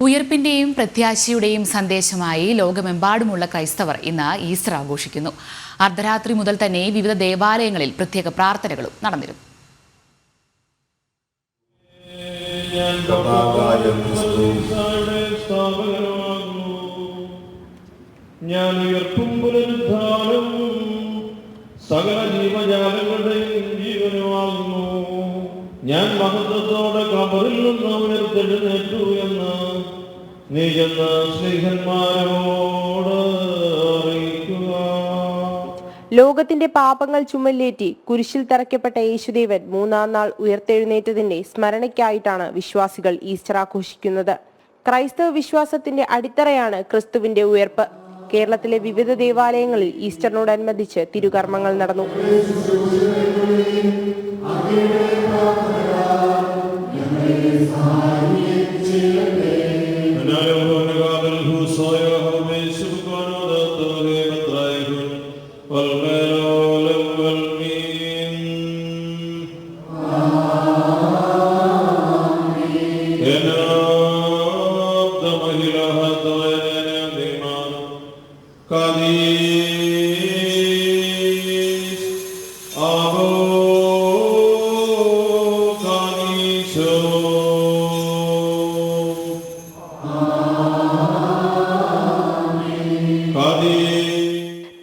ഉയർപ്പിന്റെയും പ്രത്യാശയുടെയും സന്ദേശമായി ലോകമെമ്പാടുമുള്ള ക്രൈസ്തവർ ഇന്ന് ഈസ്റ്റർ ആഘോഷിക്കുന്നു. അർദ്ധരാത്രി മുതൽ തന്നെ വിവിധ ദേവാലയങ്ങളിൽ പ്രത്യേക പ്രാർത്ഥനകളും നടന്നിരുന്നു. സകല ജീവജാലങ്ങളുടെയും ജീവനുമാകുന്നു. ഞാൻ മഹത്വത്തോടെ ഖബറിൽ നിന്ന് ഉയർത്തെഴുന്നേറ്റു എന്ന് നീ ചെന്ന് സ്നേഹിതന്മാരോട് അറിയിക്കുക. ലോകത്തിന്റെ പാപങ്ങൾ ചുമലേറ്റി കുരിശിൽ തറയ്ക്കപ്പെട്ട യേശുദേവൻ മൂന്നാം നാൾ ഉയർത്തെഴുന്നേറ്റതിന്റെ സ്മരണയ്ക്കായിട്ടാണ് വിശ്വാസികൾ ഈസ്റ്റർ ആഘോഷിക്കുന്നത്. ക്രൈസ്തവ വിശ്വാസത്തിന്റെ അടിത്തറയാണ് ക്രിസ്തുവിന്റെ ഉയർപ്പ്. കേരളത്തിലെ വിവിധ ദേവാലയങ്ങളിൽ ഈസ്റ്ററിനോടനുബന്ധിച്ച് തിരുകർമ്മങ്ങൾ നടന്നു.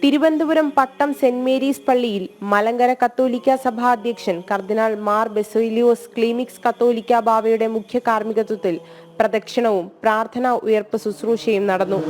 തിരുവനന്തപുരം പട്ടം സെന്റ് മേരീസ് പള്ളിയിൽ മലങ്കര കത്തോലിക്ക സഭാ അധ്യക്ഷൻ കർദിനാൾ മാർ ബെസോലിയോസ് ക്ലീമിക്സ് കത്തോലിക്ക ബാവയുടെ മുഖ്യ കാർമ്മികത്വത്തിൽ പ്രദക്ഷിണവും പ്രാർത്ഥനാ ഉയർപ്പ് ശുശ്രൂഷയും നടന്നു.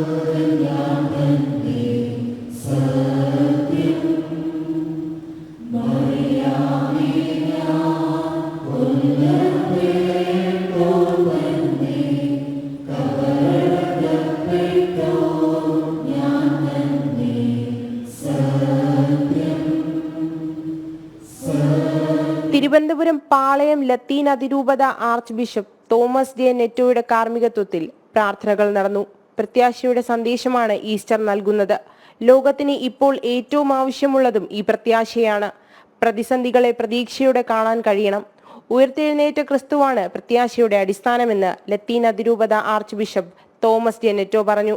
തിരുവനന്തപുരം പാളയം ലത്തീൻ അതിരൂപത ആർച്ച് ബിഷപ്പ് തോമസ് ജെ നെറ്റോയുടെ കാർമ്മികത്വത്തിൽ പ്രാർത്ഥനകൾ നടന്നു. പ്രത്യാശയുടെ സന്ദേശമാണ് ഈസ്റ്റർ നൽകുന്നത്. ലോകത്തിന് ഇപ്പോൾ ഏറ്റവും ആവശ്യമുള്ളതും ഈ പ്രത്യാശയാണ്. പ്രതിസന്ധികളെ പ്രതീക്ഷയോടെ കാണാൻ കഴിയണം. ഉയർത്തെഴുന്നേറ്റ ക്രിസ്തുവാണ് പ്രത്യാശയുടെ അടിസ്ഥാനമെന്ന് ലത്തീൻ അതിരൂപത ആർച്ച് ബിഷപ്പ് തോമസ് ജെ നെറ്റോ പറഞ്ഞു.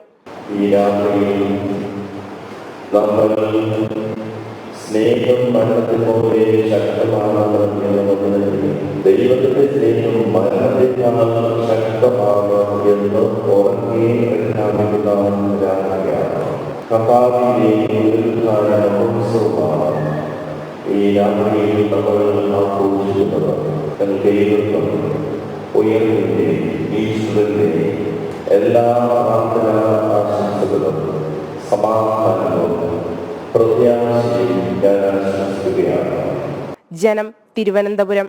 സ്നേഹം മരണത്തിനോടെ ശക്തമാണ്. ദൈവത്തിന്റെ സ്നേഹം മരണത്തെക്കാൾ ശക്തമാണ് എന്ന് ഉറങ്ങി പ്രഖ്യാപിക്കുന്ന മഹോത്സവമാണ് ഈ രാത്രിയിൽ നമ്മൾ ആഘോഷിക്കുന്നത്. ദൈവം ഉയർന്നിന്റെ ഈശ്വരന്റെ എല്ലാ പ്രാർത്ഥന ആശംസകളും സമാധാനവും ജനം, തിരുവനന്തപുരം.